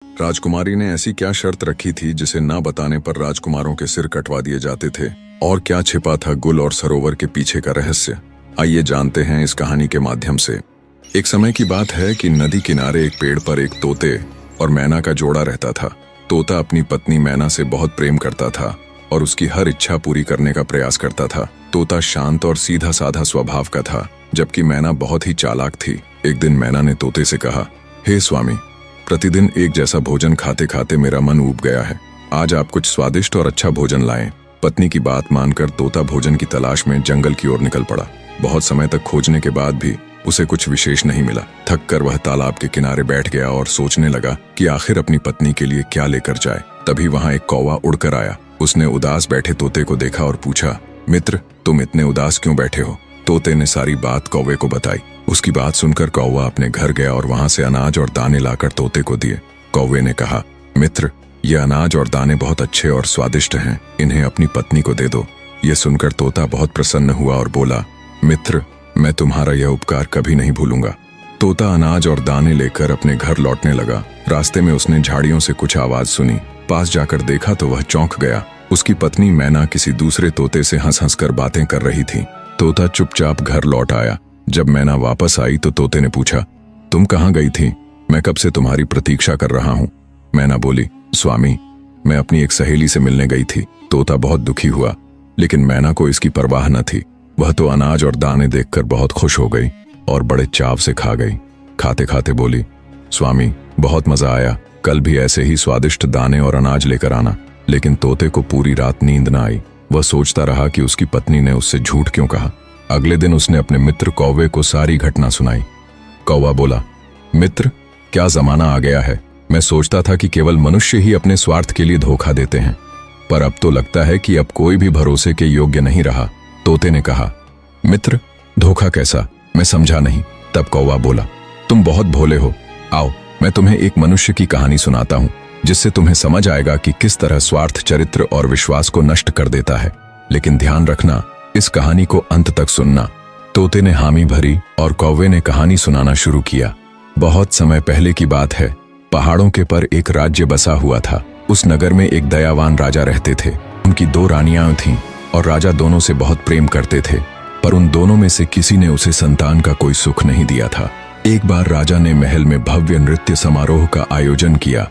राजकुमारी ने ऐसी क्या शर्त रखी थी जिसे ना बताने पर राजकुमारों के सिर कटवा दिए जाते थे, और क्या छिपा था गुल और सरोवर के पीछे का रहस्य? आइए जानते हैं इस कहानी के माध्यम से। एक समय की बात है कि नदी किनारे एक पेड़ पर एक तोते और मैना का जोड़ा रहता था। तोता अपनी पत्नी मैना से बहुत प्रेम करता था और उसकी हर इच्छा पूरी करने का प्रयास करता था। तोता शांत और सीधा साधा स्वभाव का था, जबकि मैना बहुत ही चालाक थी। एक दिन मैना ने तोते से कहा, हे स्वामी, प्रतिदिन एक जैसा भोजन खाते खाते मेरा मन ऊब गया है। आज आप कुछ स्वादिष्ट और अच्छा भोजन लाएं। पत्नी की बात मानकर तोता भोजन की तलाश में जंगल की ओर निकल पड़ा। बहुत समय तक खोजने के बाद भी उसे कुछ विशेष नहीं मिला। थक कर वह तालाब के किनारे बैठ गया और सोचने लगा कि आखिर अपनी पत्नी के लिए क्या लेकर जाए। तभी वहां एक कौवा उड़कर आया। उसने उदास बैठे तोते को देखा और पूछा, मित्र, तुम इतने उदास क्यों बैठे हो? तोते ने सारी बात कौवे को बताई। उसकी बात सुनकर कौवा अपने घर गया और वहां से अनाज और दाने लाकर तोते को दिए। कौवे ने कहा, मित्र, ये अनाज और दाने बहुत अच्छे और स्वादिष्ट हैं, इन्हें अपनी पत्नी को दे दो। ये सुनकर तोता बहुत प्रसन्न हुआ और बोला, मित्र, मैं तुम्हारा यह उपकार कभी नहीं भूलूंगा। तोता अनाज और दाने लेकर अपने घर लौटने लगा। रास्ते में उसने झाड़ियों से कुछ आवाज सुनी। पास जाकर देखा तो वह चौंक गया। उसकी पत्नी मैना किसी दूसरे तोते से हंस हंस कर बातें कर रही थी। तोता चुपचाप घर लौट आया। जब मैना वापस आई तो तोते ने पूछा, तुम कहाँ गई थी? मैं कब से तुम्हारी प्रतीक्षा कर रहा हूँ। मैना बोली, स्वामी, मैं अपनी एक सहेली से मिलने गई थी। तोता बहुत दुखी हुआ, लेकिन मैना को इसकी परवाह न थी। वह तो अनाज और दाने देखकर बहुत खुश हो गई और बड़े चाव से खा गई। खाते खाते बोली, स्वामी, बहुत मजा आया। कल भी ऐसे ही स्वादिष्ट दाने और अनाज लेकर आना। लेकिन तोते को पूरी रात नींद न आई। वह सोचता रहा कि उसकी पत्नी ने उससे झूठ क्यों कहा। अगले दिन उसने अपने मित्र कौवे को सारी घटना सुनाई। कौवा बोला, मित्र, क्या जमाना आ गया है। मैं सोचता था कि केवल मनुष्य ही अपने स्वार्थ के लिए धोखा देते हैं, पर अब तो लगता है कि अब कोई भी भरोसे के योग्य नहीं रहा। तोते ने कहा, मित्र, धोखा कैसा? मैं समझा नहीं। तब कौवा बोला, तुम बहुत भोले हो। आओ, मैं तुम्हें एक मनुष्य की कहानी सुनाता हूँ, जिससे तुम्हें समझ आएगा कि किस तरह स्वार्थ चरित्र और विश्वास को नष्ट कर देता है। लेकिन ध्यान रखना, इस कहानी को अंत तक सुनना। तोते ने हामी भरी और कौवे ने कहानी सुनाना शुरू किया। बहुत समय पहले की बात है। पहाड़ों के पर एक राज्य बसा हुआ था। उस नगर में एक दयावान राजा रहते थे। उनकी 2 रानियां थीं और राजा दोनों से बहुत प्रेम करते थे, पर उन दोनों में से किसी ने उसे संतान का कोई सुख नहीं दिया था। एक बार राजा ने महल में भव्य नृत्य समारोह का आयोजन किया,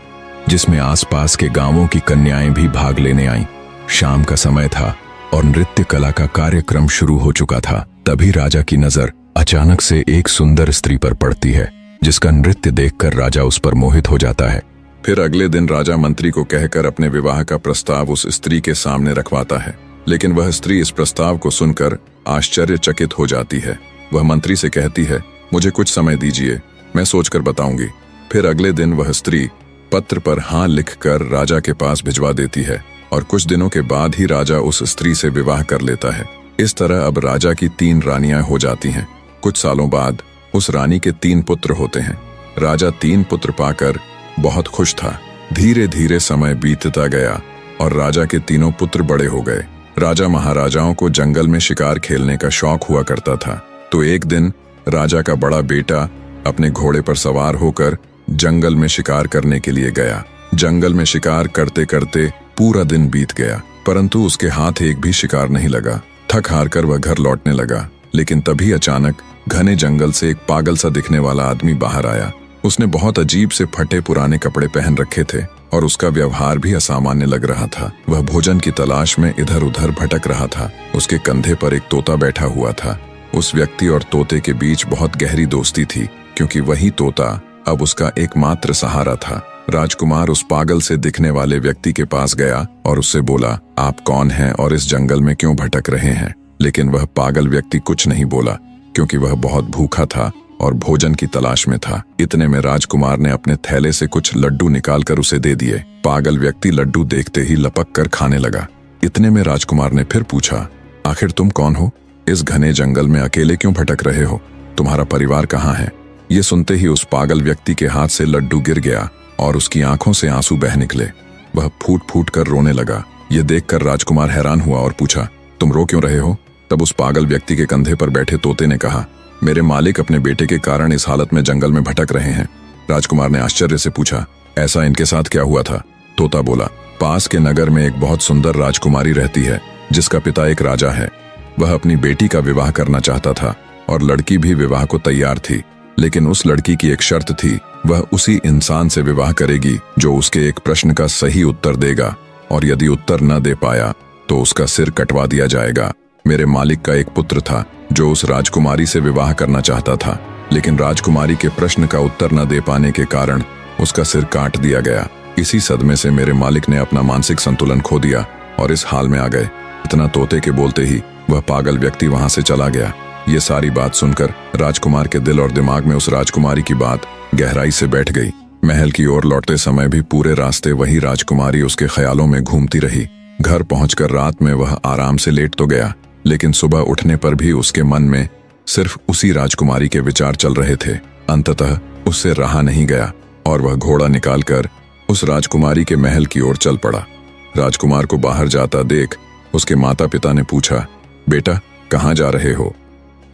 जिसमें आसपास के गांवों की कन्याएं भी भाग लेने आईं। शाम का समय था और नृत्य कला का कार्यक्रम शुरू हो चुका था। तभी राजा की नजर अचानक से एक सुंदर स्त्री पर पड़ती है, जिसका नृत्य देखकर राजा उस पर मोहित हो जाता है। फिर अगले दिन राजा मंत्री को कहकर अपने विवाह का प्रस्ताव उस स्त्री के सामने रखवाता है। लेकिन वह स्त्री इस प्रस्ताव को सुनकर आश्चर्यचकित हो जाती है। वह मंत्री से कहती है, मुझे कुछ समय दीजिए, मैं सोचकर बताऊंगी। फिर अगले दिन वह स्त्री पत्र पर हाँ लिखकर राजा के पास भिजवा देती है और कुछ दिनों के बाद ही राजा उस स्त्री से विवाह कर लेता है। इस तरह अब राजा की 3 रानियां हो जाती हैं। कुछ सालों बाद उस रानी के 3 पुत्र होते हैं। राजा 3 पुत्र पाकर बहुत खुश था। धीरे धीरे समय बीतता गया और राजा के 3 पुत्र बड़े हो गए। राजा महाराजाओं को जंगल में शिकार खेलने का शौक हुआ करता था। तो एक दिन राजा का बड़ा बेटा अपने घोड़े पर सवार होकर जंगल में शिकार करने के लिए गया। जंगल में शिकार करते करते पूरा दिन बीत गया, परंतु उसके हाथ एक भी शिकार नहीं लगा। थक हार कर वह घर लौटने लगा। लेकिन तभी अचानक घने जंगल से एक पागल सा दिखने वाला आदमी बाहर आया। उसने बहुत अजीब से फटे पुराने कपड़े पहन रखे थे और उसका व्यवहार भी असामान्य लग रहा था। वह भोजन की तलाश में इधर उधर भटक रहा था। उसके कंधे पर एक तोता बैठा हुआ था। उस व्यक्ति और तोते के बीच बहुत गहरी दोस्ती थी, क्योंकि वही तोता अब उसका एकमात्र सहारा था। राजकुमार उस पागल से दिखने वाले व्यक्ति के पास गया और उससे बोला, आप कौन हैं और इस जंगल में क्यों भटक रहे हैं? लेकिन वह पागल व्यक्ति कुछ नहीं बोला, क्योंकि वह बहुत भूखा था और भोजन की तलाश में था। इतने में राजकुमार ने अपने थैले से कुछ लड्डू निकालकर उसे दे दिए। पागल व्यक्ति लड्डू देखते ही लपक कर खाने लगा। इतने में राजकुमार ने फिर पूछा, आखिर तुम कौन हो? इस घने जंगल में अकेले क्यों भटक रहे हो? तुम्हारा परिवार कहाँ है? ये सुनते ही उस पागल व्यक्ति के हाथ से लड्डू गिर गया और उसकी आंखों से आंसू बह निकले। वह फूट फूट कर रोने लगा। ये देखकर राजकुमार हैरान हुआ और पूछा, तुम रो क्यों रहे हो? तब उस पागल व्यक्ति के कंधे पर बैठे तोते ने कहा, मेरे मालिक अपने बेटे के कारण इस हालत में जंगल में भटक रहे हैं। राजकुमार ने आश्चर्य से पूछा, ऐसा इनके साथ क्या हुआ था? तोता बोला, पास के नगर में एक बहुत सुंदर राजकुमारी रहती है जिसका पिता एक राजा है। वह अपनी बेटी का विवाह करना चाहता था और लड़की भी विवाह को तैयार थी, लेकिन उस लड़की की एक शर्त थी, वह उसी इंसान से विवाह करेगी जो उसके एक प्रश्न का सही उत्तर देगा, और यदि उत्तर न दे पाया तो उसका सिर कटवा दिया जाएगा। मेरे मालिक का एक पुत्र था जो उस राजकुमारी से विवाह करना चाहता था, लेकिन राजकुमारी के प्रश्न का उत्तर न दे पाने के कारण उसका सिर काट दिया गया। इसी सदमे से मेरे मालिक ने अपना मानसिक संतुलन खो दिया और इस हाल में आ गए। इतना तोते के बोलते ही वह पागल व्यक्ति वहां से चला गया। ये सारी बात सुनकर राजकुमार के दिल और दिमाग में उस राजकुमारी की बात गहराई से बैठ गई। महल की ओर लौटते समय भी पूरे रास्ते वही राजकुमारी उसके ख्यालों में घूमती रही। घर पहुंचकर रात में वह आराम से लेट तो गया, लेकिन सुबह उठने पर भी उसके मन में सिर्फ उसी राजकुमारी के विचार चल रहे थे। अंततः उससे रहा नहीं गया और वह घोड़ा निकालकर उस राजकुमारी के महल की ओर चल पड़ा। राजकुमार को बाहर जाता देख उसके माता पिता ने पूछा, बेटा कहाँ जा रहे हो?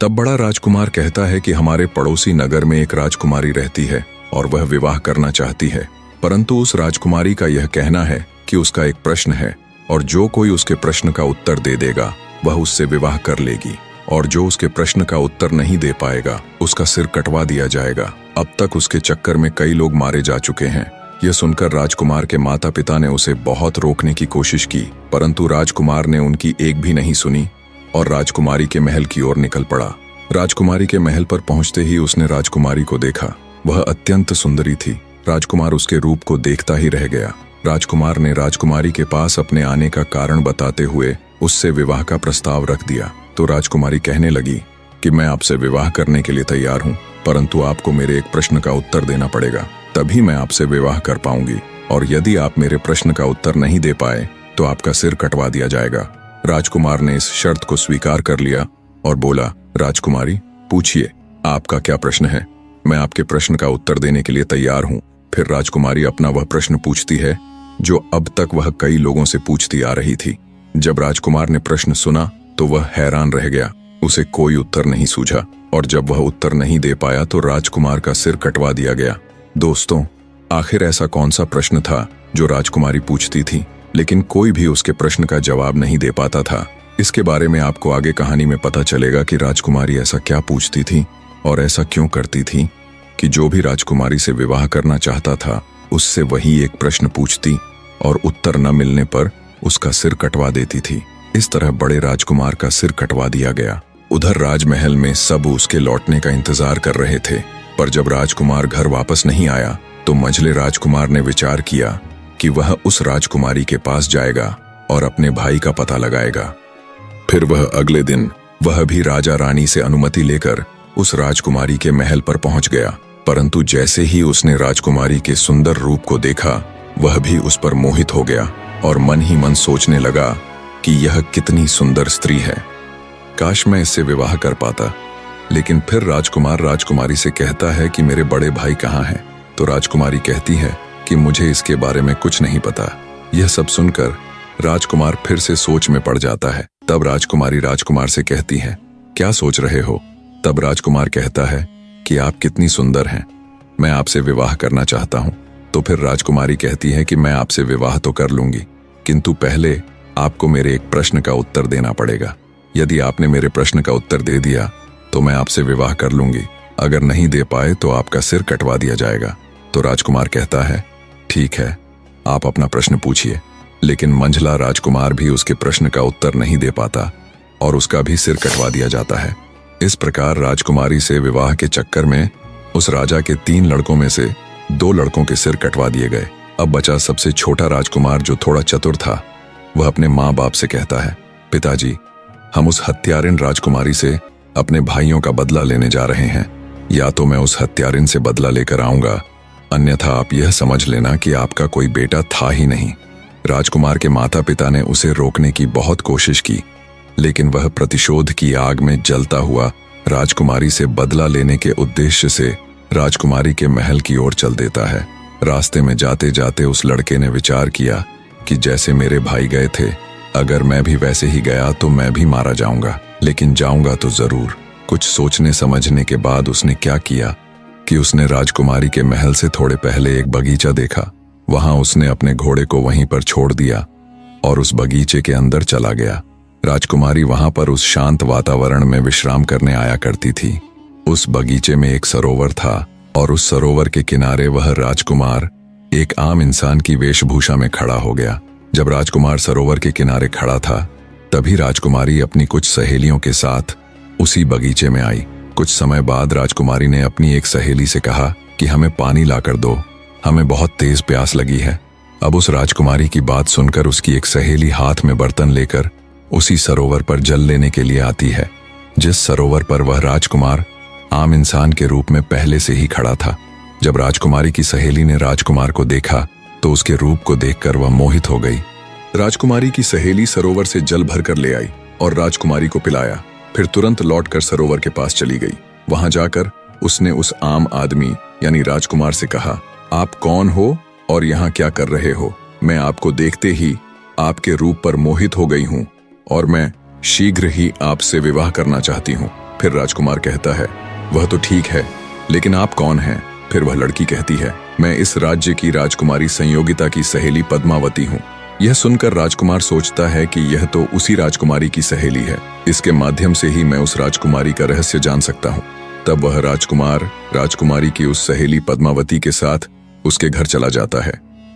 तब बड़ा राजकुमार कहता है कि हमारे पड़ोसी नगर में एक राजकुमारी रहती है और वह विवाह करना चाहती है, परंतु उस राजकुमारी का यह कहना है कि उसका एक प्रश्न है और जो कोई उसके प्रश्न का उत्तर दे देगा वह उससे विवाह कर लेगी, और जो उसके प्रश्न का उत्तर नहीं दे पाएगा उसका सिर कटवा दिया जाएगा। अब तक उसके चक्कर में कई लोग मारे जा चुके हैं। यह सुनकर राजकुमार के माता पिता ने उसे बहुत रोकने की कोशिश की, परंतु राजकुमार ने उनकी एक भी नहीं सुनी और राजकुमारी के महल की ओर निकल पड़ा। राजकुमारी के महल पर पहुंचते ही उसने राजकुमारी को देखा। वह अत्यंत सुंदरी थी। राजकुमार उसके रूप को देखता ही रह गया। राजकुमार ने राजकुमारी के पास अपने आने का कारण बताते हुए उससे विवाह का प्रस्ताव रख दिया। तो राजकुमारी कहने लगी कि मैं आपसे विवाह करने के लिए तैयार हूँ, परंतु आपको मेरे एक प्रश्न का उत्तर देना पड़ेगा, तभी मैं आपसे विवाह कर पाऊंगी, और यदि आप मेरे प्रश्न का उत्तर नहीं दे पाए तो आपका सिर कटवा दिया जाएगा। राजकुमार ने इस शर्त को स्वीकार कर लिया और बोला, राजकुमारी पूछिए, आपका क्या प्रश्न है? मैं आपके प्रश्न का उत्तर देने के लिए तैयार हूँ। फिर राजकुमारी अपना वह प्रश्न पूछती है जो अब तक वह कई लोगों से पूछती आ रही थी। जब राजकुमार ने प्रश्न सुना तो वह हैरान रह गया। उसे कोई उत्तर नहीं सूझा, और जब वह उत्तर नहीं दे पाया तो राजकुमार का सिर कटवा दिया गया। दोस्तों, आखिर ऐसा कौन सा प्रश्न था जो राजकुमारी पूछती थी, लेकिन कोई भी उसके प्रश्न का जवाब नहीं दे पाता था? इसके बारे में आपको आगे कहानी में पता चलेगा कि राजकुमारी ऐसा क्या पूछती थी और ऐसा क्यों करती थी कि जो भी राजकुमारी से विवाह करना चाहता था उससे वही एक प्रश्न पूछती और उत्तर न मिलने पर उसका सिर कटवा देती थी। इस तरह बड़े राजकुमार का सिर कटवा दिया गया। उधर राजमहल में सब उसके लौटने का इंतजार कर रहे थे, पर जब राजकुमार घर वापस नहीं आया तो मंझले राजकुमार ने विचार किया कि वह उस राजकुमारी के पास जाएगा और अपने भाई का पता लगाएगा। फिर वह अगले दिन वह भी राजा रानी से अनुमति लेकर उस राजकुमारी के महल पर पहुंच गया, परंतु जैसे ही उसने राजकुमारी के सुंदर रूप को देखा वह भी उस पर मोहित हो गया और मन ही मन सोचने लगा कि यह कितनी सुंदर स्त्री है, काश मैं इससे विवाह कर पाता। लेकिन फिर राजकुमार राजकुमारी से कहता है कि मेरे बड़े भाई कहाँ हैं? तो राजकुमारी कहती है कि मुझे इसके बारे में कुछ नहीं पता। यह सब सुनकर राजकुमार फिर से सोच में पड़ जाता है। तब राजकुमारी राजकुमार से कहती है, क्या सोच रहे हो? तब राजकुमार कहता है कि आप कितनी सुंदर हैं, मैं आपसे विवाह करना चाहता हूँ। तो फिर राजकुमारी कहती है कि मैं आपसे विवाह तो कर लूंगी, किंतु पहले आपको मेरे एक प्रश्न का उत्तर देना पड़ेगा। यदि आपने मेरे प्रश्न का उत्तर दे दिया तो मैं आपसे विवाह कर लूंगी, अगर नहीं दे पाए तो आपका सिर कटवा दिया जाएगा। तो राजकुमार कहता है, ठीक है, आप अपना प्रश्न पूछिए। लेकिन मंझला राजकुमार भी उसके प्रश्न का उत्तर नहीं दे पाता और उसका भी सिर कटवा दिया जाता है। इस प्रकार राजकुमारी से विवाह के चक्कर में उस राजा के 3 लड़कों में से 2 लड़कों के सिर कटवा दिए गए। अब बचा सबसे छोटा राजकुमार जो थोड़ा चतुर था। वह अपने माँ बाप से कहता है, पिताजी, हम उस हत्यारिन राजकुमारी से अपने भाइयों का बदला लेने जा रहे हैं। या तो मैं उस हत्यारिन से बदला लेकर आऊंगा, अन्यथा आप यह समझ लेना कि आपका कोई बेटा था ही नहीं। राजकुमार के माता पिता ने उसे रोकने की बहुत कोशिश की, लेकिन वह प्रतिशोध की आग में जलता हुआ राजकुमारी से बदला लेने के उद्देश्य से राजकुमारी के महल की ओर चल देता है। रास्ते में जाते जाते उस लड़के ने विचार किया कि जैसे मेरे भाई गए थे, अगर मैं भी वैसे ही गया तो मैं भी मारा जाऊंगा, लेकिन जाऊंगा तो जरूर। कुछ सोचने समझने के बाद उसने क्या किया, कि उसने राजकुमारी के महल से थोड़े पहले एक बगीचा देखा। वहां उसने अपने घोड़े को वहीं पर छोड़ दिया और उस बगीचे के अंदर चला गया। राजकुमारी वहां पर उस शांत वातावरण में विश्राम करने आया करती थी। उस बगीचे में एक सरोवर था और उस सरोवर के किनारे वह राजकुमार एक आम इंसान की वेशभूषा में खड़ा हो गया। जब राजकुमार सरोवर के किनारे खड़ा था, तभी राजकुमारी अपनी कुछ सहेलियों के साथ उसी बगीचे में आई। कुछ समय बाद राजकुमारी ने अपनी एक सहेली से कहा कि हमें पानी लाकर दो, हमें बहुत तेज प्यास लगी है। अब उस राजकुमारी की बात सुनकर उसकी एक सहेली हाथ में बर्तन लेकर उसी सरोवर पर जल लेने के लिए आती है, जिस सरोवर पर वह राजकुमार आम इंसान के रूप में पहले से ही खड़ा था। जब राजकुमारी की सहेली ने राजकुमार को देखा तो उसके रूप को देखकर वह मोहित हो गई। राजकुमारी की सहेली सरोवर से जल भरकर ले आई और राजकुमारी को पिलाया, फिर तुरंत लौटकर सरोवर के पास चली गई। वहां जाकर उसने उस आम आदमी यानी राजकुमार से कहा, आप कौन हो और यहाँ क्या कर रहे हो? मैं आपको देखते ही आपके रूप पर मोहित हो गई हूँ और मैं शीघ्र ही आपसे विवाह करना चाहती हूँ। फिर राजकुमार कहता है, वह तो ठीक है, लेकिन आप कौन हैं? फिर वह लड़की कहती है, मैं इस राज्य की राजकुमारी संयोगिता की सहेली पद्मावती हूँ। यह सुनकर राजकुमार सोचता है कि यह तो उसी राजकुमारी की सहेली है, इसके माध्यम से ही मैं उस राजकुमारी का रहस्य जान सकता हूँ। तब वह राजकुमार राजकुमारी की उस सहेली पद्मावती के साथ उसके घर चला जाता है।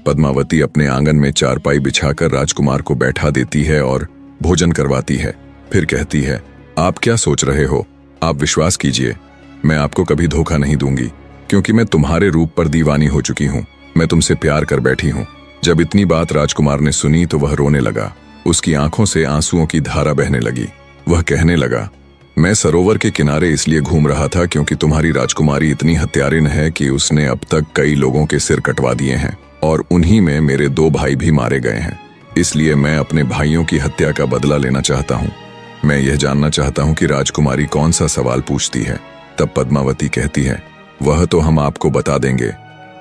पद्मावती अपने आंगन में चारपाई बिछाकर राजकुमार को बैठा देती है और भोजन करवाती है। फिर कहती है, आप क्या सोच रहे हो? आप विश्वास कीजिए, मैं आपको कभी धोखा नहीं दूंगी, क्योंकि मैं तुम्हारे रूप पर दीवानी हो चुकी हूँ। मैं तुमसे प्यार कर बैठी हूँ। जब इतनी बात राजकुमार ने सुनी तो वह रोने लगा। उसकी आंखों से आंसुओं की धारा बहने लगी। वह कहने लगा, मैं सरोवर के किनारे इसलिए घूम रहा था क्योंकि तुम्हारी राजकुमारी इतनी हत्यारिन है कि उसने अब तक कई लोगों के सिर कटवा दिए हैं और उन्हीं में मेरे 2 भाई भी मारे गए हैं। इसलिए मैं अपने भाइयों की हत्या का बदला लेना चाहता हूँ। मैं यह जानना चाहता हूँ कि राजकुमारी कौन सा सवाल पूछती है। तब पद्मावती कहती है, वह तो हम आपको बता देंगे,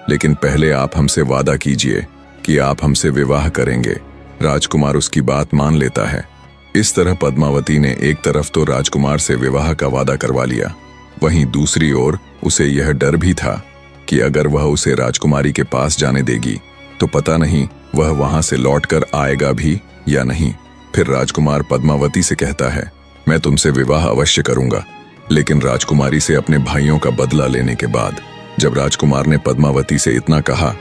लेकिन पहले आप हमसे वादा कीजिए कि आप हमसे विवाह करेंगे। राजकुमार उसकी बात मान लेता है। इस तरह पद्मावती ने एक तरफ तो राजकुमार से विवाह का वादा करवा लिया, वहीं दूसरी ओर उसे यह डर भी था कि अगर वह उसे राजकुमारी के पास जाने देगी तो पता नहीं वह वहां से लौटकर आएगा भी या नहीं। फिर राजकुमार पद्मावती से कहता है, मैं तुमसे विवाह अवश्य करूंगा, लेकिन राजकुमारी से अपने भाइयों का बदला लेने के बाद। जब राजकुमार ने पद्मावती से इतना कहा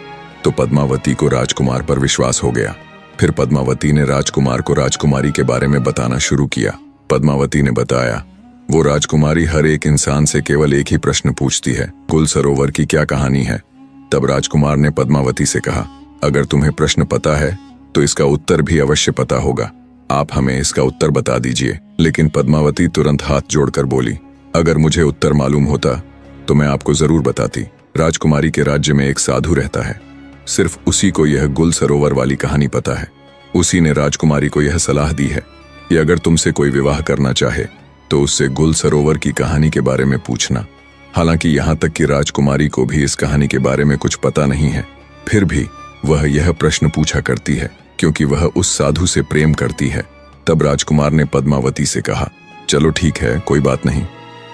तो पद्मावती को राजकुमार पर विश्वास हो गया। फिर पद्मावती ने राजकुमार को राजकुमारी के बारे में बताना शुरू किया। पद्मावती ने बताया, वो राजकुमारी हर एक इंसान से केवल एक ही प्रश्न पूछती है, गुल सरोवर की क्या कहानी है? तब राजकुमार ने पद्मावती से कहा, अगर तुम्हें प्रश्न पता है तो इसका उत्तर भी अवश्य पता होगा, आप हमें इसका उत्तर बता दीजिए। लेकिन पद्मावती तुरंत हाथ जोड़कर बोली, अगर मुझे उत्तर मालूम होता तो मैं आपको जरूर बताती। राजकुमारी के राज्य में एक साधु रहता है, सिर्फ उसी को यह गुल सरोवर वाली कहानी पता है। उसी ने राजकुमारी को यह सलाह दी है कि अगर तुमसे कोई विवाह करना चाहे तो उससे गुल सरोवर की कहानी के बारे में पूछना। हालांकि यहाँ तक कि राजकुमारी को भी इस कहानी के बारे में कुछ पता नहीं है, फिर भी वह यह प्रश्न पूछा करती है क्योंकि वह उस साधु से प्रेम करती है। तब राजकुमार ने पद्मावती से कहा, चलो ठीक है, कोई बात नहीं,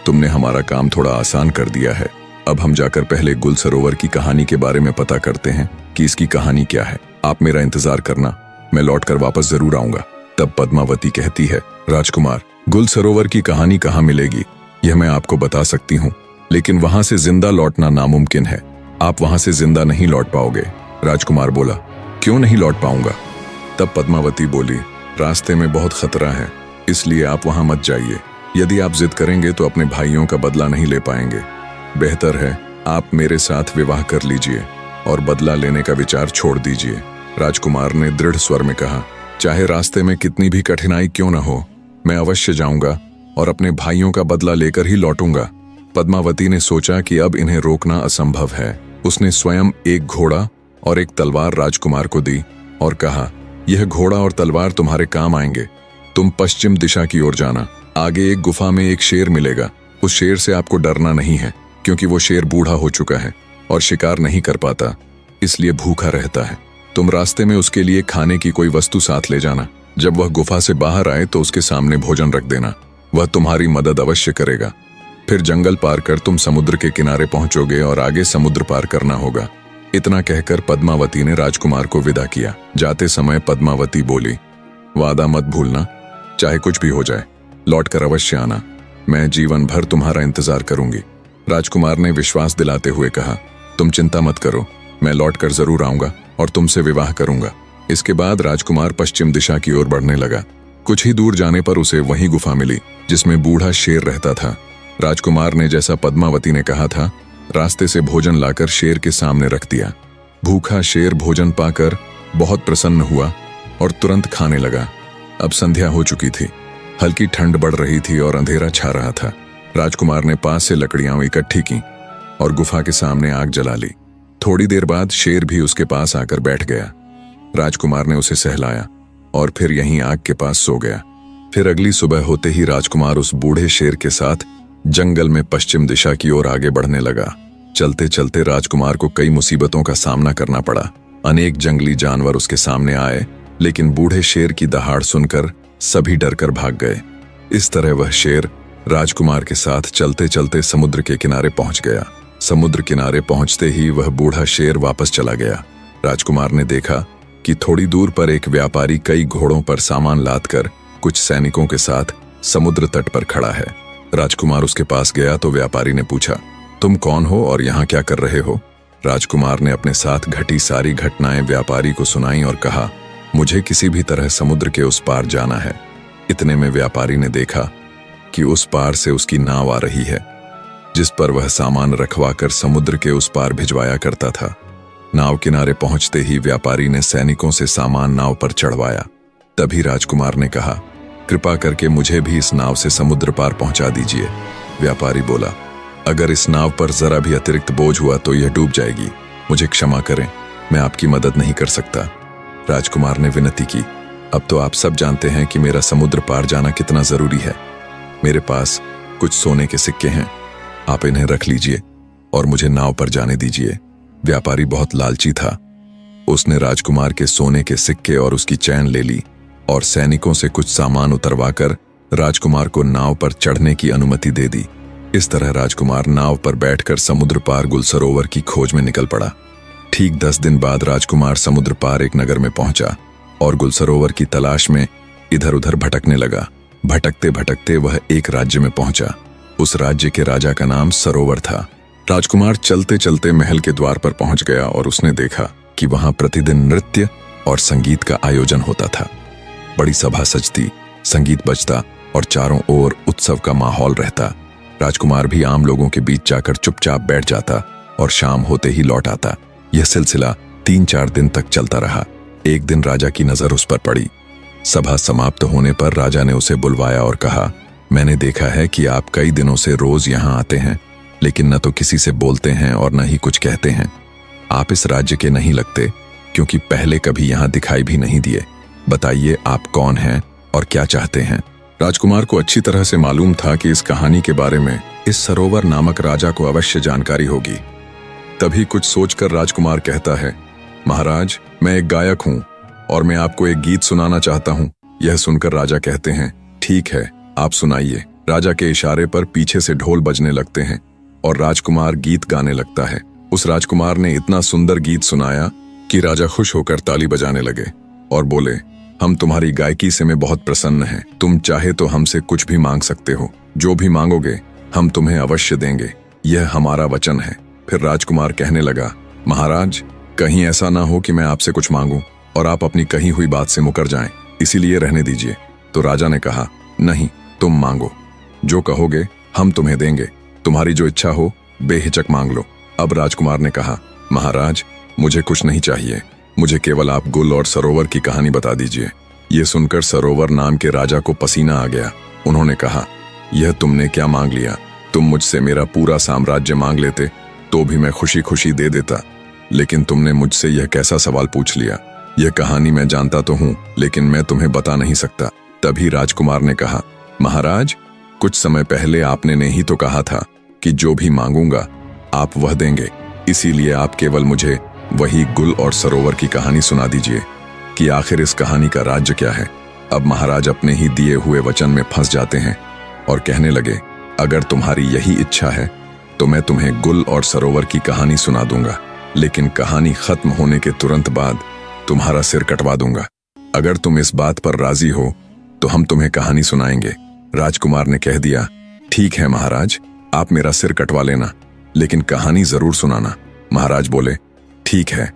तुमने हमारा काम थोड़ा आसान कर दिया है। अब हम जाकर पहले गुल सरोवर की कहानी के बारे में पता करते हैं कि इसकी कहानी क्या है। आप मेरा इंतजार करना, मैं लौटकर वापस जरूर आऊंगा। तब पद्मावती कहती है, राजकुमार, गुल सरोवर की कहानी कहाँ मिलेगी? यह मैं आपको बता सकती हूँ, लेकिन वहां से जिंदा लौटना नामुमकिन है। आप वहां से जिंदा नहीं लौट पाओगे। राजकुमार बोला, क्यों नहीं लौट पाऊंगा? तब पद्मावती बोली, रास्ते में बहुत खतरा है, इसलिए आप वहां मत जाइए। यदि आप जिद करेंगे तो अपने भाइयों का बदला नहीं ले पाएंगे। बेहतर है आप मेरे साथ विवाह कर लीजिए और बदला लेने का विचार छोड़ दीजिए। राजकुमार ने दृढ़ स्वर में कहा, चाहे रास्ते में कितनी भी कठिनाई क्यों न हो, मैं अवश्य जाऊंगा और अपने भाइयों का बदला लेकर ही लौटूंगा। पद्मावती ने सोचा कि अब इन्हें रोकना असंभव है। उसने स्वयं एक घोड़ा और एक तलवार राजकुमार को दी और कहा, यह घोड़ा और तलवार तुम्हारे काम आएंगे। तुम पश्चिम दिशा की ओर जाना, आगे एक गुफा में एक शेर मिलेगा। उस शेर से आपको डरना नहीं है, क्योंकि वो शेर बूढ़ा हो चुका है और शिकार नहीं कर पाता, इसलिए भूखा रहता है। तुम रास्ते में उसके लिए खाने की कोई वस्तु साथ ले जाना। जब वह गुफा से बाहर आए तो उसके सामने भोजन रख देना, वह तुम्हारी मदद अवश्य करेगा। फिर जंगल पार कर तुम समुद्र के किनारे पहुंचोगे और आगे समुद्र पार करना होगा। इतना कहकर पद्मावती ने राजकुमार को विदा किया। जाते समय पद्मावती बोली, वादा मत भूलना, चाहे कुछ भी हो जाए लौट कर अवश्य आना, मैं जीवन भर तुम्हारा इंतजार करूंगी। राजकुमार ने विश्वास दिलाते हुए कहा, तुम चिंता मत करो, मैं लौट कर जरूर आऊंगा और तुमसे विवाह करूंगा। इसके बाद राजकुमार पश्चिम दिशा की ओर बढ़ने लगा। कुछ ही दूर जाने पर उसे वही गुफा मिली जिसमें बूढ़ा शेर रहता था। राजकुमार ने जैसा पद्मावती ने कहा था, रास्ते से भोजन लाकर शेर के सामने रख दिया। भूखा शेर भोजन पाकर बहुत प्रसन्न हुआ और तुरंत खाने लगा। अब संध्या हो चुकी थी, हल्की ठंड बढ़ रही थी और अंधेरा छा रहा था। राजकुमार ने पास से लकड़ियां इकट्ठी की और गुफा के सामने आग जला ली। थोड़ी देर बाद शेर भी उसके पास आकर बैठ गया। राजकुमार ने उसे सहलाया और फिर यहीं आग के पास सो गया। फिर अगली सुबह होते ही राजकुमार उस बूढ़े शेर के साथ जंगल में पश्चिम दिशा की ओर आगे बढ़ने लगा। चलते चलते राजकुमार को कई मुसीबतों का सामना करना पड़ा। अनेक जंगली जानवर उसके सामने आए, लेकिन बूढ़े शेर की दहाड़ सुनकर सभी डरकर भाग गए। इस तरह वह शेर राजकुमार के साथ चलते चलते समुद्र के किनारे पहुंच गया। समुद्र किनारे पहुंचते ही वह बूढ़ा शेर वापस चला गया। राजकुमार ने देखा कि थोड़ी दूर पर एक व्यापारी कई घोड़ों पर सामान लादकर कुछ सैनिकों के साथ समुद्र तट पर खड़ा है। राजकुमार उसके पास गया तो व्यापारी ने पूछा, तुम कौन हो और यहाँ क्या कर रहे हो? राजकुमार ने अपने साथ घटी सारी घटनाएं व्यापारी को सुनाई और कहा, मुझे किसी भी तरह समुद्र के उस पार जाना है। इतने में व्यापारी ने देखा कि उस पार से उसकी नाव आ रही है, जिस पर वह सामान रखवाकर समुद्र के उस पार भिजवाया करता था। नाव किनारे पहुंचते ही व्यापारी ने सैनिकों से सामान नाव पर चढ़वाया। तभी राजकुमार ने कहा, कृपा करके मुझे भी इस नाव से समुद्र पार पहुंचा दीजिए। व्यापारी बोला, अगर इस नाव पर जरा भी अतिरिक्त बोझ हुआ तो यह डूब जाएगी, मुझे क्षमा करें, मैं आपकी मदद नहीं कर सकता। राजकुमार ने विनती की, अब तो आप सब जानते हैं कि मेरा समुद्र पार जाना कितना जरूरी है। मेरे पास कुछ सोने के सिक्के हैं, आप इन्हें रख लीजिए और मुझे नाव पर जाने दीजिए। व्यापारी बहुत लालची था। उसने राजकुमार के सोने के सिक्के और उसकी चैन ले ली और सैनिकों से कुछ सामान उतरवाकर राजकुमार को नाव पर चढ़ने की अनुमति दे दी। इस तरह राजकुमार नाव पर बैठकर समुद्र पार गुल सरोवर की खोज में निकल पड़ा। ठीक 10 दिन बाद राजकुमार समुद्र पार एक नगर में पहुंचा और गुल सरोवर की तलाश में इधर उधर भटकने लगा। भटकते भटकते वह एक राज्य में पहुंचा। उस राज्य के राजा का नाम सरोवर था। राजकुमार चलते चलते महल के द्वार पर पहुंच गया और उसने देखा कि वहां प्रतिदिन नृत्य और संगीत का आयोजन होता था। बड़ी सभा सजती, संगीत बजता और चारों ओर उत्सव का माहौल रहता। राजकुमार भी आम लोगों के बीच जाकर चुपचाप बैठ जाता और शाम होते ही लौट आता। यह सिलसिला 3-4 दिन तक चलता रहा। एक दिन राजा की नजर उस पर पड़ी। सभा समाप्त होने पर राजा ने उसे बुलवाया और कहा, मैंने देखा है कि आप कई दिनों से रोज यहाँ आते हैं, लेकिन न तो किसी से बोलते हैं और न ही कुछ कहते हैं। आप इस राज्य के नहीं लगते, क्योंकि पहले कभी यहाँ दिखाई भी नहीं दिए। बताइए आप कौन हैं और क्या चाहते हैं? राजकुमार को अच्छी तरह से मालूम था कि इस कहानी के बारे में इस सरोवर नामक राजा को अवश्य जानकारी होगी। तभी कुछ सोचकर राजकुमार कहता है, महाराज, मैं एक गायक हूँ और मैं आपको एक गीत सुनाना चाहता हूँ। यह सुनकर राजा कहते हैं, ठीक है, आप सुनाइए। राजा के इशारे पर पीछे से ढोल बजने लगते हैं और राजकुमार गीत गाने लगता है। उस राजकुमार ने इतना सुंदर गीत सुनाया कि राजा खुश होकर ताली बजाने लगे और बोले, हम तुम्हारी गायकी से में बहुत प्रसन्न हैं। तुम चाहे तो हमसे कुछ भी मांग सकते हो, जो भी मांगोगे हम तुम्हें अवश्य देंगे, यह हमारा वचन है। फिर राजकुमार कहने लगा, महाराज, कहीं ऐसा ना हो कि मैं आपसे कुछ मांगूं और आप अपनी कही हुई बात से मुकर जाएं, इसीलिए रहने दीजिए। तो राजा ने कहा, नहीं, तुम मांगो, जो कहोगे हम तुम्हें देंगे, तुम्हारी जो इच्छा हो बेहिचक मांग लो। अब राजकुमार ने कहा, महाराज, मुझे कुछ नहीं चाहिए, मुझे केवल आप गुल और सरोवर की कहानी बता दीजिए। ये सुनकर सरोवर नाम के राजा को पसीना आ गया। उन्होंने कहा, यह तुमने क्या मांग लिया? तुम मुझसे मेरा पूरा साम्राज्य मांग लेते तो भी मैं खुशी खुशी दे देता, लेकिन तुमने मुझसे यह कैसा सवाल पूछ लिया? यह कहानी मैं जानता तो हूँ, लेकिन मैं तुम्हें बता नहीं सकता। तभी राजकुमार ने कहा, महाराज, कुछ समय पहले आपने ने ही तो कहा था कि जो भी मांगूंगा आप वह देंगे, इसीलिए आप केवल मुझे वही गुल और सरोवर की कहानी सुना दीजिए कि आखिर इस कहानी का राज्य क्या है। अब महाराज अपने ही दिए हुए वचन में फंस जाते हैं और कहने लगे, अगर तुम्हारी यही इच्छा है तो मैं तुम्हें गुल और सरोवर की कहानी सुना दूंगा, लेकिन कहानी खत्म होने के तुरंत बाद तुम्हारा सिर कटवा दूंगा। अगर तुम इस बात पर राजी हो तो हम तुम्हें कहानी सुनाएंगे। राजकुमार ने कह दिया, ठीक है महाराज, आप मेरा सिर कटवा लेना, लेकिन कहानी जरूर सुनाना। महाराज बोले, ठीक है,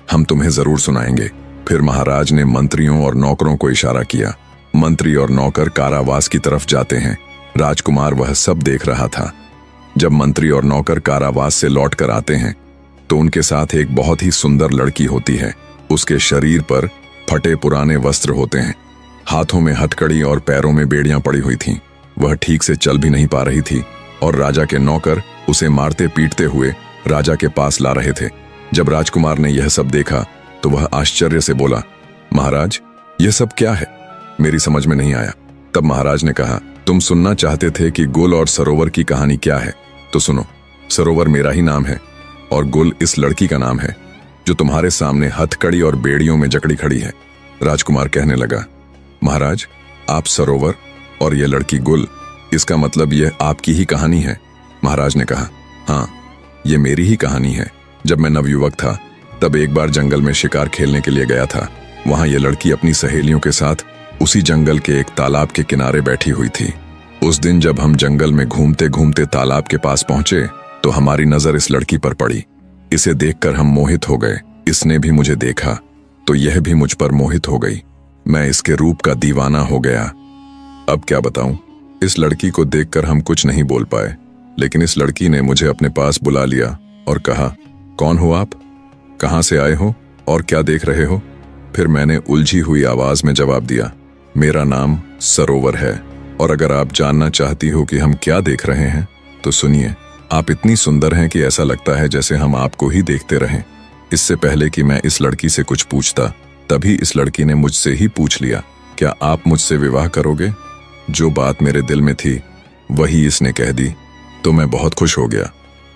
हम तुम्हें जरूर सुनाएंगे। फिर महाराज ने मंत्रियों और नौकरों को इशारा किया। मंत्री और नौकर कारावास की तरफ जाते हैं। राजकुमार वह सब देख रहा था। जब मंत्री और नौकर कारावास से लौटकर आते हैं तो उनके साथ एक बहुत ही सुंदर लड़की होती है। उसके शरीर पर फटे पुराने वस्त्र होते हैं, हाथों में हथकड़ी और पैरों में बेड़ियां पड़ी हुई थीं। वह ठीक से चल भी नहीं पा रही थी और राजा के नौकर उसे मारते पीटते हुए राजा के पास ला रहे थे। जब राजकुमार ने यह सब देखा तो वह आश्चर्य से बोला, महाराज, यह सब क्या है? मेरी समझ में नहीं आया। तब महाराज ने कहा, तुम सुनना चाहते थे कि गुल और सरोवर की कहानी क्या है, तो सुनो। सरोवर मेरा ही नाम है और गुल इस लड़की का नाम है जो तुम्हारे सामने हथकड़ी और बेड़ियों में जकड़ी खड़ी है। राजकुमार कहने लगा, महाराज, आप सरोवर और यह लड़की गुल, इसका मतलब यह आपकी ही कहानी है? महाराज ने कहा, हाँ, ये मेरी ही कहानी है। जब मैं नवयुवक था तब एक बार जंगल में शिकार खेलने के लिए गया था। वहां यह लड़की अपनी सहेलियों के साथ उसी जंगल के एक तालाब के किनारे बैठी हुई थी। उस दिन जब हम जंगल में घूमते घूमते तालाब के पास पहुंचे तो हमारी नजर इस लड़की पर पड़ी। इसे देखकर हम मोहित हो गए। इसने भी मुझे देखा तो यह भी मुझ पर मोहित हो गई। मैं इसके रूप का दीवाना हो गया। अब क्या बताऊं, इस लड़की को देखकर हम कुछ नहीं बोल पाए, लेकिन इस लड़की ने मुझे अपने पास बुला लिया और कहा, कौन हो आप, कहां से आए हो और क्या देख रहे हो? फिर मैंने उलझी हुई आवाज में जवाब दिया, मेरा नाम सरोवर है और अगर आप जानना चाहती हो कि हम क्या देख रहे हैं तो सुनिए। आप इतनी सुंदर हैं कि ऐसा लगता है जैसे हम आपको ही देखते रहें। इससे पहले कि मैं इस लड़की से कुछ पूछता, तभी इस लड़की ने मुझसे ही पूछ लिया, क्या आप मुझसे विवाह करोगे? जो बात मेरे दिल में थी वही इसने कह दी तो मैं बहुत खुश हो गया।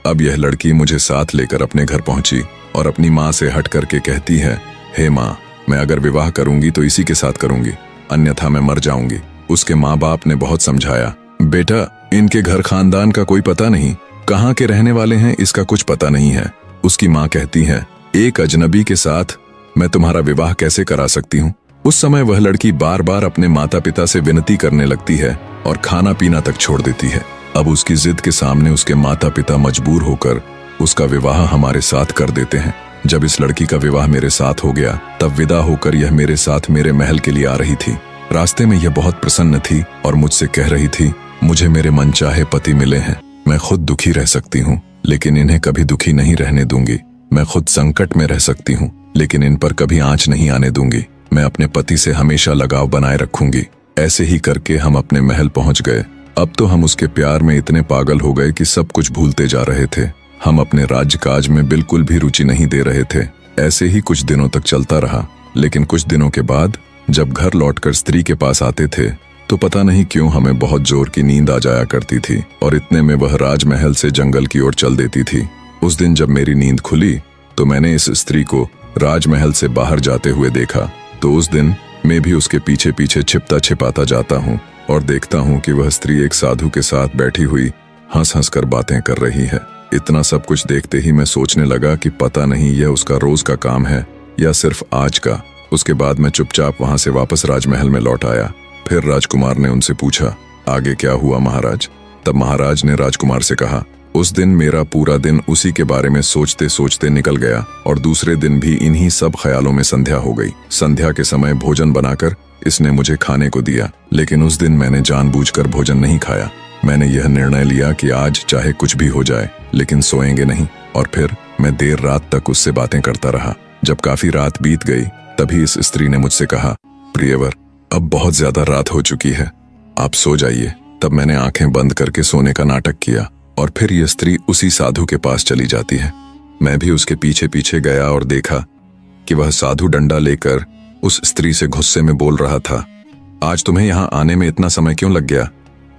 अब यह लड़की मुझे साथ लेकर अपने घर पहुंची और अपनी माँ से हट करके कहती है, हे माँ, मैं अगर विवाह करूंगी तो इसी के साथ करूंगी, अन्यथा मैं मर जाऊंगी। उसके माँ बाप ने बहुत समझाया, बेटा, इनके घर खानदान का कोई पता नहीं, कहाँ के रहने वाले हैं इसका कुछ पता नहीं है। उसकी माँ कहती है, एक अजनबी के साथ मैं तुम्हारा विवाह कैसे करा सकती हूँ? उस समय वह लड़की बार बार अपने माता पिता से विनती करने लगती है और खाना पीना तक छोड़ देती है। अब उसकी जिद के सामने उसके माता पिता मजबूर होकर उसका विवाह हमारे साथ कर देते हैं। जब इस लड़की का विवाह मेरे साथ हो गया तब विदा होकर यह मेरे साथ मेरे महल के लिए आ रही थी। रास्ते में यह बहुत प्रसन्न थी और मुझसे कह रही थी, मुझे मेरे मनचाहे पति मिले हैं, मैं खुद दुखी रह सकती हूँ लेकिन इन्हें कभी दुखी नहीं रहने दूंगी। मैं खुद संकट में रह सकती हूँ लेकिन इन पर कभी आंच नहीं आने दूंगी। मैं अपने पति से हमेशा लगाव बनाए रखूंगी। ऐसे ही करके हम अपने महल पहुंच गए। अब तो हम उसके प्यार में इतने पागल हो गए कि सब कुछ भूलते जा रहे थे। हम अपने राज्यकाज में बिल्कुल भी रुचि नहीं दे रहे थे। ऐसे ही कुछ दिनों तक चलता रहा, लेकिन कुछ दिनों के बाद जब घर लौटकर स्त्री के पास आते थे तो पता नहीं क्यों हमें बहुत जोर की नींद आ जाया करती थी और इतने में वह राजमहल से जंगल की ओर चल देती थी। उस दिन जब मेरी नींद खुली तो मैंने इस स्त्री को राजमहल से बाहर जाते हुए देखा। तो उस दिन मैं भी उसके पीछे पीछे छिपता छिपाता जाता हूँ और देखता हूँ कि वह स्त्री एक साधु के साथ बैठी हुई हंस हंस कर बातें कर रही है। इतना सब कुछ देखते ही मैं सोचने लगा कि पता नहीं यह उसका रोज का काम है या सिर्फ आज का। उसके बाद मैं चुपचाप वहां से वापस राजमहल में लौट आया। फिर राजकुमार ने उनसे पूछा, आगे क्या हुआ महाराज? तब महाराज ने राजकुमार से कहा, उस दिन मेरा पूरा दिन उसी के बारे में सोचते सोचते निकल गया और दूसरे दिन भी इन्हीं सब ख्यालों में संध्या हो गई। संध्या के समय भोजन बनाकर इसने मुझे खाने को दिया, लेकिन उस दिन मैंने जानबूझकर भोजन नहीं खाया। मैंने यह निर्णय लिया कि आज चाहे कुछ भी हो जाए लेकिन सोएंगे नहीं, और फिर मैं देर रात तक उससे बातें करता रहा। जब काफी रात बीत गई तभी इस स्त्री ने मुझसे कहा, प्रियवर, अब बहुत ज्यादा रात हो चुकी है, आप सो जाइए। तब मैंने आंखें बंद करके सोने का नाटक किया और फिर यह स्त्री उसी साधु के पास चली जाती है। मैं भी उसके पीछे पीछे गया और देखा कि वह साधु डंडा लेकर उस स्त्री से गुस्से में बोल रहा था, आज तुम्हें यहाँ आने में इतना समय क्यों लग गया?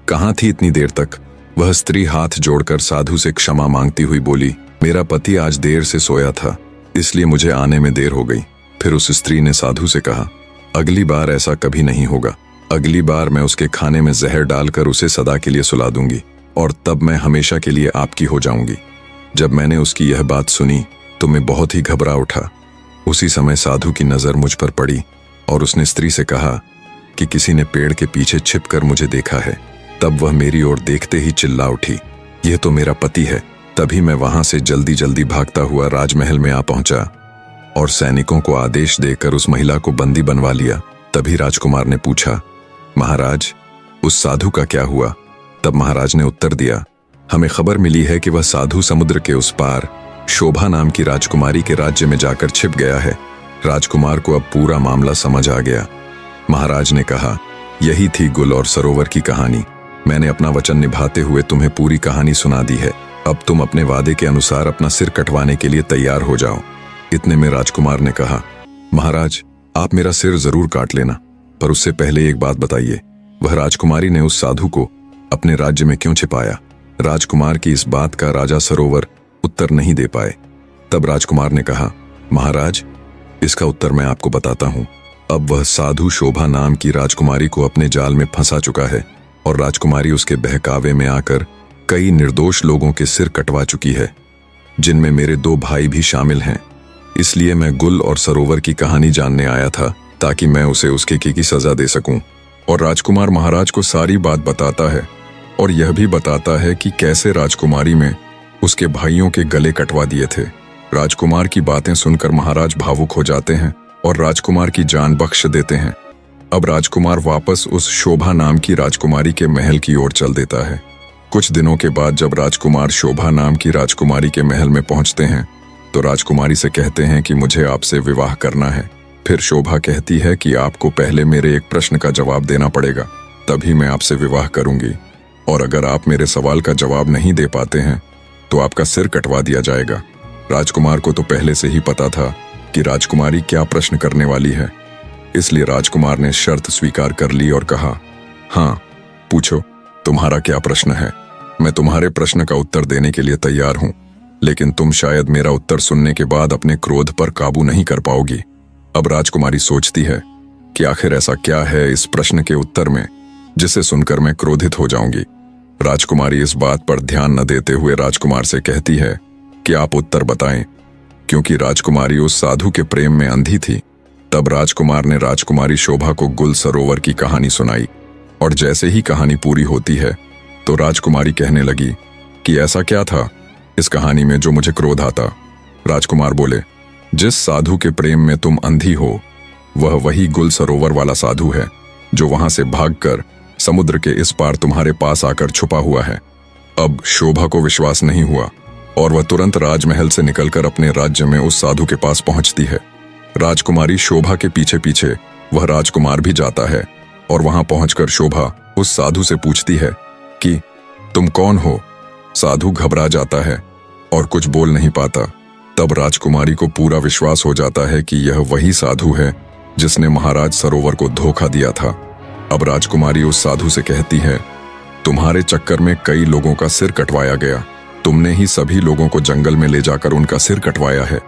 कहाँ थी इतनी देर तक? वह स्त्री हाथ जोड़कर साधु से क्षमा मांगती हुई बोली, मेरा पति आज देर से सोया था इसलिए मुझे आने में देर हो गई। फिर उस स्त्री ने साधु से कहा, अगली बार ऐसा कभी नहीं होगा। अगली बार मैं उसके खाने में जहर डालकर उसे सदा के लिए सुला दूंगी। और तब मैं हमेशा के लिए आपकी हो जाऊंगी। जब मैंने उसकी यह बात सुनी तो मैं बहुत ही घबरा उठा। उसी समय साधु की नज़र मुझ पर पड़ी और उसने स्त्री से कहा कि किसी ने पेड़ के पीछे छिपकर मुझे देखा है। तब वह मेरी ओर देखते ही चिल्ला उठी, यह तो मेरा पति है। तभी मैं वहां से जल्दी जल्दी भागता हुआ राजमहल में आ पहुंचा और सैनिकों को आदेश देकर उस महिला को बंदी बनवा लिया। तभी राजकुमार ने पूछा, महाराज, उस साधु का क्या हुआ? तब महाराज ने उत्तर दिया, हमें खबर मिली है कि वह साधु समुद्र के उस पार शोभा नाम की राजकुमारी के राज्य में जाकर छिप गया है। राजकुमार को अब पूरा मामला समझ आ गया। महाराज ने कहा, यही थी गुल और सरोवर की कहानी। मैंने अपना वचन निभाते हुए तुम्हें पूरी कहानी सुना दी है। अब तुम अपने वादे के अनुसार अपना सिर कटवाने के लिए तैयार हो जाओ। इतने में राजकुमार ने कहा, महाराज, आप मेरा सिर जरूर काट लेना, पर उससे पहले एक बात बताइए, वह राजकुमारी ने उस साधु को अपने राज्य में क्यों छिपाया? राजकुमार की इस बात का राजा सरोवर उत्तर नहीं दे पाए। तब राजकुमार ने कहा, महाराज, इसका उत्तर मैं आपको बताता हूं। अब वह साधु शोभा नाम की राजकुमारी को अपने जाल में फंसा चुका है और राजकुमारी उसके बहकावे में आकर कई निर्दोष लोगों के सिर कटवा चुकी है, जिनमें मेरे 2 भाई भी शामिल हैं। इसलिए मैं गुल और सरोवर की कहानी जानने आया था, ताकि मैं उसे उसके की सजा दे सकूं। और राजकुमार महाराज को सारी बात बताता है और यह भी बताता है कि कैसे राजकुमारी में उसके भाइयों के गले कटवा दिए थे। राजकुमार की बातें सुनकर महाराज भावुक हो जाते हैं और राजकुमार की जान बख्श देते हैं। अब राजकुमार वापस उस शोभा नाम की राजकुमारी के महल की ओर चल देता है। कुछ दिनों के बाद जब राजकुमार शोभा नाम की राजकुमारी के महल में पहुंचते हैं तो राजकुमारी से कहते हैं कि मुझे आपसे विवाह करना है। फिर शोभा कहती है कि आपको पहले मेरे एक प्रश्न का जवाब देना पड़ेगा, तभी मैं आपसे विवाह करूंगी, और अगर आप मेरे सवाल का जवाब नहीं दे पाते हैं तो आपका सिर कटवा दिया जाएगा। राजकुमार को तो पहले से ही पता था कि राजकुमारी क्या प्रश्न करने वाली है, इसलिए राजकुमार ने शर्त स्वीकार कर ली और कहा, हाँ, पूछो, तुम्हारा क्या प्रश्न है? मैं तुम्हारे प्रश्न का उत्तर देने के लिए तैयार हूं, लेकिन तुम शायद मेरा उत्तर सुनने के बाद अपने क्रोध पर काबू नहीं कर पाओगी। अब राजकुमारी सोचती है कि आखिर ऐसा क्या है इस प्रश्न के उत्तर में जिसे सुनकर मैं क्रोधित हो जाऊंगी। राजकुमारी इस बात पर ध्यान न देते हुए राजकुमार से कहती है कि आप उत्तर बताएं। क्योंकि राजकुमारी उस साधु के प्रेम में अंधी थी, तब राजकुमार ने राजकुमारी शोभा को गुल सरोवर की कहानी सुनाई, और जैसे ही कहानी पूरी होती है तो राजकुमारी कहने लगी कि ऐसा क्या था इस कहानी में जो मुझे क्रोध आता? राजकुमार बोले, जिस साधु के प्रेम में तुम अंधी हो वह वही गुल सरोवर वाला साधु है जो वहां से भागकर समुद्र के इस पार तुम्हारे पास आकर छुपा हुआ है। अब शोभा को विश्वास नहीं हुआ और वह तुरंत राजमहल से निकलकर अपने राज्य में उस साधु के पास पहुंचती है। राजकुमारी शोभा के पीछे पीछे वह राजकुमार भी जाता है और वहां पहुंचकर शोभा उस साधु से पूछती है कि तुम कौन हो? साधु घबरा जाता है और कुछ बोल नहीं पाता। तब राजकुमारी को पूरा विश्वास हो जाता है कि यह वही साधु है जिसने महाराज सरोवर को धोखा दिया था। अब राजकुमारी उस साधु से कहती है, तुम्हारे चक्कर में कई लोगों का सिर कटवाया गया, तुमने ही सभी लोगों को जंगल में ले जाकर उनका सिर कटवाया है।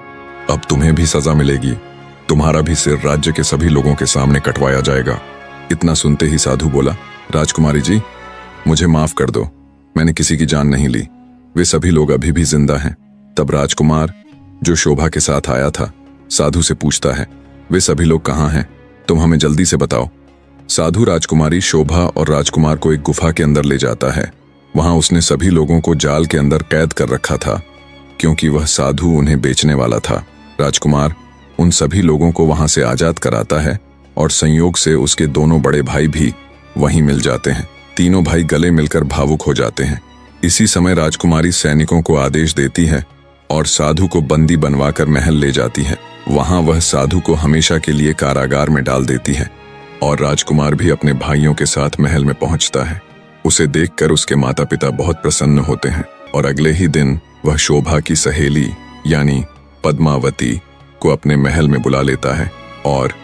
अब तुम्हें भी सजा मिलेगी, तुम्हारा भी सिर राज्य के सभी लोगों के सामने कटवाया जाएगा। इतना सुनते ही साधु बोला, राजकुमारी जी, मुझे माफ कर दो, मैंने किसी की जान नहीं ली, वे सभी लोग अभी भी जिंदा हैं। तब राजकुमार जो शोभा के साथ आया था साधु से पूछता है, वे सभी लोग कहाँ हैं? तुम हमें जल्दी से बताओ। साधु राजकुमारी शोभा और राजकुमार को एक गुफा के अंदर ले जाता है। वहां उसने सभी लोगों को जाल के अंदर कैद कर रखा था, क्योंकि वह साधु उन्हें बेचने वाला था। राजकुमार उन सभी लोगों को वहां से आजाद कराता है और संयोग से उसके दोनों बड़े भाई भी वहीं मिल जाते हैं। तीनों भाई गले मिलकर भावुक हो जाते हैं। इसी समय राजकुमारी सैनिकों को आदेश देती है और साधु को बंदी बनवाकर महल ले जाती है। वहां वह साधु को हमेशा के लिए कारागार में डाल देती है और राजकुमार भी अपने भाइयों के साथ महल में पहुंचता है। उसे देखकर उसके माता पिता बहुत प्रसन्न होते हैं और अगले ही दिन वह शोभा की सहेली यानी पद्मावती को अपने महल में बुला लेता है और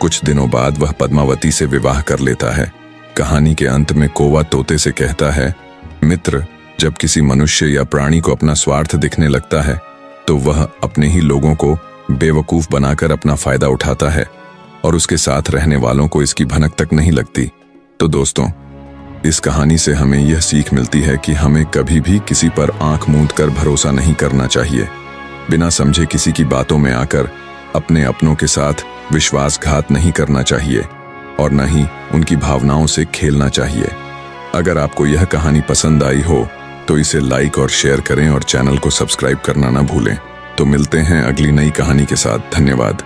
कुछ दिनों बाद वह पद्मावती से विवाह कर लेता है। कहानी के अंत में कौवा तोते से कहता है, मित्र, जब किसी मनुष्य या प्राणी को अपना स्वार्थ दिखने लगता है तो वह अपने ही लोगों को बेवकूफ बनाकर अपना फायदा उठाता है और उसके साथ रहने वालों को इसकी भनक तक नहीं लगती। तो दोस्तों, इस कहानी से हमें यह सीख मिलती है कि हमें कभी भी किसी पर आंख मूंद कर भरोसा नहीं करना चाहिए। बिना समझे किसी की बातों में आकर अपने अपनों के साथ विश्वासघात नहीं करना चाहिए और न ही उनकी भावनाओं से खेलना चाहिए। अगर आपको यह कहानी पसंद आई हो तो इसे लाइक और शेयर करें और चैनल को सब्सक्राइब करना ना भूलें। तो मिलते हैं अगली नई कहानी के साथ। धन्यवाद।